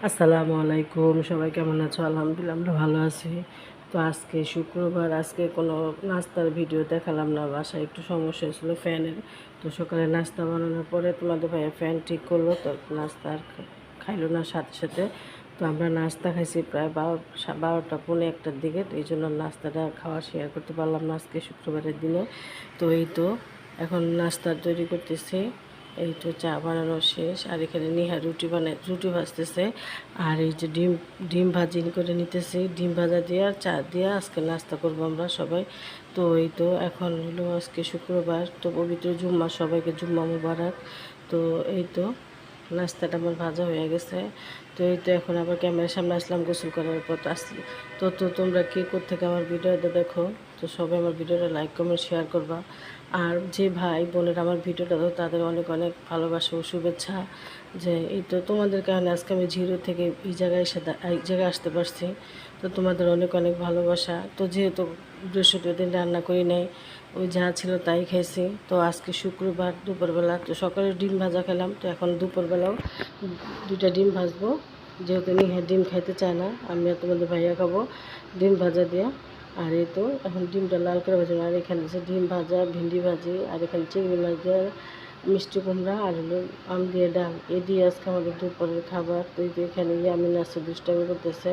আসসালামু আলাইকুম, সবাই কেমন আছো? আলহামদুলিল্লাহ আমরা ভালো আছি। তো আজকে শুক্রবার, আজকে কোনো নাস্তার ভিডিও দেখালাম না, বাসায় একটু সমস্যা হয়েছিলো ফ্যানের। তো সকালে নাস্তা বানানোর পরে তোমাদের ভাইয়া ফ্যান ঠিক করলো, তো নাস্তা আর খাইলো না সাথে সাথে। তো আমরা নাস্তা খাইছি প্রায় 12টা পৌনে 1টার দিকে। তো এই জন্য নাস্তাটা খাওয়া শেয়ার করতে পারলাম না আজকে শুক্রবারের দিনে। তো এই তো এখন নাস্তা তৈরি করতেছি। এই তো চা বানানো শেষ, আর এখানে নিহা রুটি ভাজতেছে। আর এই যে ডিম ডিম ভাজি করে নিতেছি, ডিম ভাজা দিয়ে আর চা দিয়ে আজকে নাস্তা করবো আমরা সবাই। তো এই তো এখন হলো আজকে শুক্রবার, তো পবিত্র জুম্মা, সবাইকে জুম্মা মুবারক। তো এই তো নাস্তাটা আমার ভাজা হয়ে গেছে। তো এই তো এখন আবার ক্যামেরার সামনে আসলাম গোসল করার পর। তো আসলে তো তোমরা কে কোত্থেকে আমার ভিডিওটা দেখো, তো সবাই আমার ভিডিওটা লাইক কমেন্ট শেয়ার করবা। আর যে ভাই বোনেরা আমার ভিডিওটা দেখো তাদের অনেক অনেক ভালোবাসা ও শুভেচ্ছা। যে এই তো তোমাদের কারণে আজকে আমি জিরো থেকে এই জায়গায় আসতে পারছি। তো তোমাদের অনেক অনেক ভালোবাসা। তো যেহেতু বৃহস্পতিবার দিন রান্না করি নাই, ওই যা ছিল তাই খাইছি। তো আজকে শুক্রবার দুপুরবেলা তো সকালে ডিম ভাজা খেলাম, তো এখন দুপুরবেলাও 2টা ডিম ভাজবো। যেহেতু নিহা ডিম খাইতে চায় না, আমি আর তোমাদের ভাইয়া খাবো ডিম ভাজা দিয়ে। আর এই তো এখন ডিমটা লাল করে ভাজবো। আর এখানে আছে ডিম ভাজা, ভিন্ডি ভাজি, আর এখানে চিংড়ি মাছ দিয়ে মিষ্টি কুমড়া, আর হলো আম দিয়ে ডাল। এই দিয়ে আজকে আমাদের দুপুরের খাবার। তো এই যে এখানে ইয়ামিন আছে, দুষ্টামি করতেছে।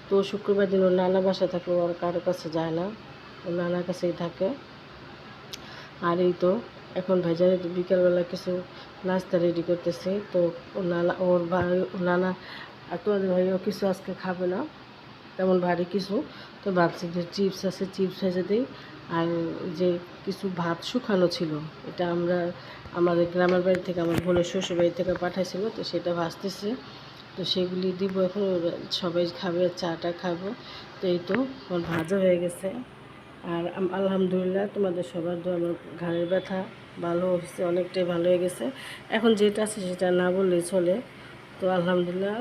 তো শুক্রবার দিন ওর নানা বাসা থাকে, ও আর কারো কাছে যায় না, ওর নানার কাছেই থাকে। আর এই তো এখন ভাইজানে তো বিকালবেলা কিছু নাস্তা রেডি করতেছে। তো ওর ভাই, ওর নানা আর তোমাদের ভাইও কিছু আজকে খাবে না তেমন ভারী কিছু। তো ভাবছি যে চিপস আছে, চিপস ভেজে দিই। আর যে কিছু ভাত শুকানো ছিল, এটা আমরা আমাদের গ্রামের বাড়ি থেকে, আমার বোনের শ্বশুর বাড়ি থেকে পাঠাইছিল, তো সেটা ভাজতেছে। তো সেগুলি দিব এখন, সবাই খাবে, চাটা খাবো। তো এই তো আমার ভাজা হয়ে গেছে। আর আলহামদুলিল্লাহ তোমাদের সবার দোয়া, আমার ঘাড়ের ব্যথা ভালো হয়েছে, অনেকটাই ভালো হয়ে গেছে। এখন যেটা আছে সেটা না বললেই চলে। তো আলহামদুলিল্লাহ।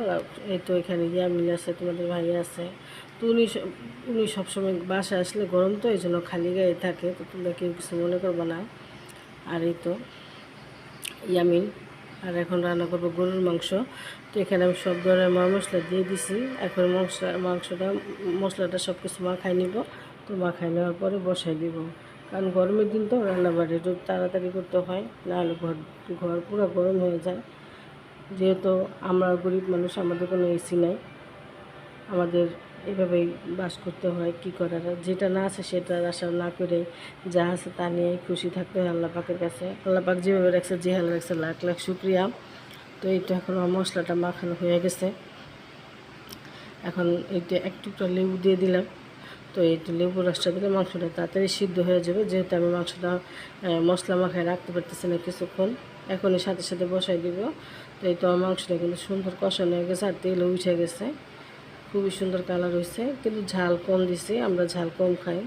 এই তো এখানে ইয়ামিন আছে, তোমাদের ভাই আছে। তো উনি সবসময় বাসায় আসলে গরম, তো এই জন্য খালি গায়ে থাকে, তো তোমরা কেউ কিছু মনে করবে না। আর এই তো ইয়ামিন। আর এখন রান্না করবো গরুর মাংস। তো এখানে আমি সব ধরনের মশলা দিয়ে দিছি। এখন মশলাটা সব কিছু মাখাই নিব। তো মাখাই নেওয়ার পরে বসাই দিব, কারণ গরমের দিন তো রান্নাবাড়ি একটু তাড়াতাড়ি করতে হয়, নাহলে ঘর পুরো গরম হয়ে যায়। যেহেতু আমরা গরিব মানুষ, আমাদের কোনো এসি নাই, আমাদের এভাবেই বাস করতে হয়। কী করার, যেটা না আছে সেটার আশা না করে যা আছে তা নিয়ে খুশি থাকতে হয় আল্লাহ পাকের কাছে। আল্লাহ পাক যেভাবে রাখছে, যে হাল রাখছে, লাখ লাখ শুক্রিয়া। তো এই তো এখন আমার মশলাটা মাখানো হয়ে গেছে। এখন এইটা এক টুকরা লেবু দিয়ে দিলাম। তো এই তো লেবু রসটা দিলে মাংসটা তাড়াতাড়ি সিদ্ধ হয়ে যাবে, যেহেতু আমি মাংসটা মশলা মাখায় রাখতে পারতেছি না কিছুক্ষণ, এখনই সাথে সাথে বসাই দিব। তো এই তো আমার মাংসটা কিন্তু সুন্দর কষানো হয়ে গেছে, আর তেলও উঠে গেছে, খুবই সুন্দর কালার হয়েছে। কিন্তু ঝাল কম দিছি, আমরা ঝাল কম খাই,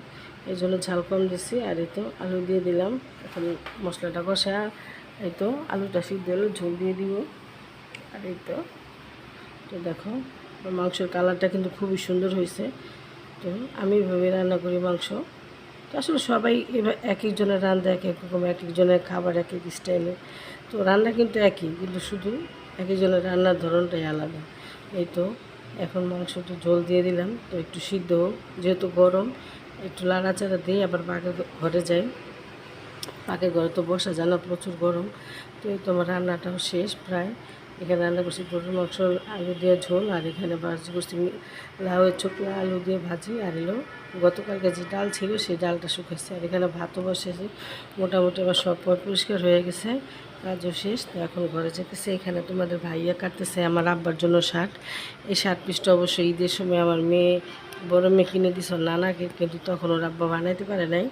এই জন্য ঝাল কম দিছি। আর এই তো আলু দিয়ে দিলাম। এখন মশলাটা কষা, এই তো আলুটা সিদ্ধ হলো, ঝোল দিয়ে দিব। আর এই তো তো দেখো মাংসের কালারটা কিন্তু খুবই সুন্দর হয়েছে। তো আমি এভাবে রান্না করি মাংস। তো আসলে সবাই এবার এক একজনের রান্না এক এক রকম, এক একজনের খাবার এক এক স্টাইলে। তো রান্না কিন্তু একই, কিন্তু শুধু এক একজনের রান্নার ধরনটাই আলাদা। এই তো এখন মাংসটা ঝোল দিয়ে দিলাম, তো একটু সিদ্ধ হোক, যেহেতু গরম একটু লাড়াচাড়া দিয়ে আবার পাকের ঘরে যাই। পাকের ঘরে তো বসা যায় না, প্রচুর গরম। তো এই তো আমার রান্নাটাও শেষ প্রায়। এখানে রান্না করছি গরুর মাংস, আলু দিয়ে ঝোল, আর এখানে ভাজি করছি লাউয়ের ছোকলা, আলু দিয়ে ভাজি। আর এলো গতকালকে যে ডাল ছিল সেই ডালটা শুকাইছে। আর এখানে ভাতও বসেছি। মোটামুটি আমার সব পরিষ্কার হয়ে গেছে, কাজও শেষ। তো এখন ঘরে যেতেছে। এখানে তোমাদের ভাইয়া কাটতেছে আমার আব্বার জন্য শার্ট। এই শার্ট পিসটা অবশ্যই ঈদের সময় আমার বড় মেয়ে কিনে দিছ নানাকে, কিন্তু তখন ওর আব্বা বানাইতে পারে নাই,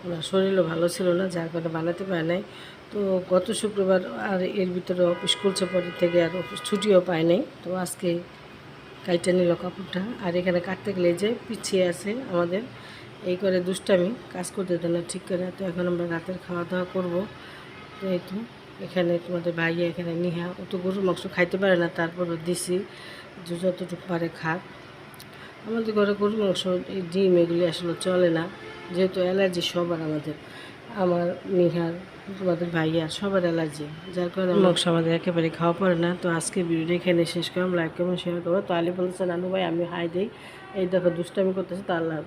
ওনার শরীরও ভালো ছিল না, যার কারণে বানাতে পারে নাই। তো গত শুক্রবার, আর এর ভিতরে অফিস খুলছে পরের থেকে, আর অফিস ছুটিও পায় নাই। তো আজকে কাইটা নিল কাপড়টা। আর এখানে কাটতে গেলে যে পিছিয়ে আছে আমাদের, এই করে দুষ্টামি, কাজ করতে দেয় না ঠিক করে। তো এখন আমরা রাতের খাওয়া দাওয়া করবো। তো এই তো এখানে তোমাদের ভাইয়া, এখানে নিহা, ও তো গরুর মাংস খাইতে পারে না, তারপরও দিছি যে যতটুকু পারে খাক। আমাদের ঘরে গরুর মাংস, এই ডিম এগুলি আসলে চলে না, যেহেতু অ্যালার্জি সবার, আমার, নিহার, তোমাদের ভাইয়া সবার অ্যালার্জি, যার কারণে মোক্স আমাদের একেবারে খাওয়া পড়ে না। তো আজকে ভিডিওটা এখানে শেষ করলাম। লাইক কমেন্ট শেয়ার করবো। তো আলী বলতেছে নানু ভাই আমি হাই দিই, এই দেখো দুষ্টামি করতেছে। তো আল্লাহ হাফেজ।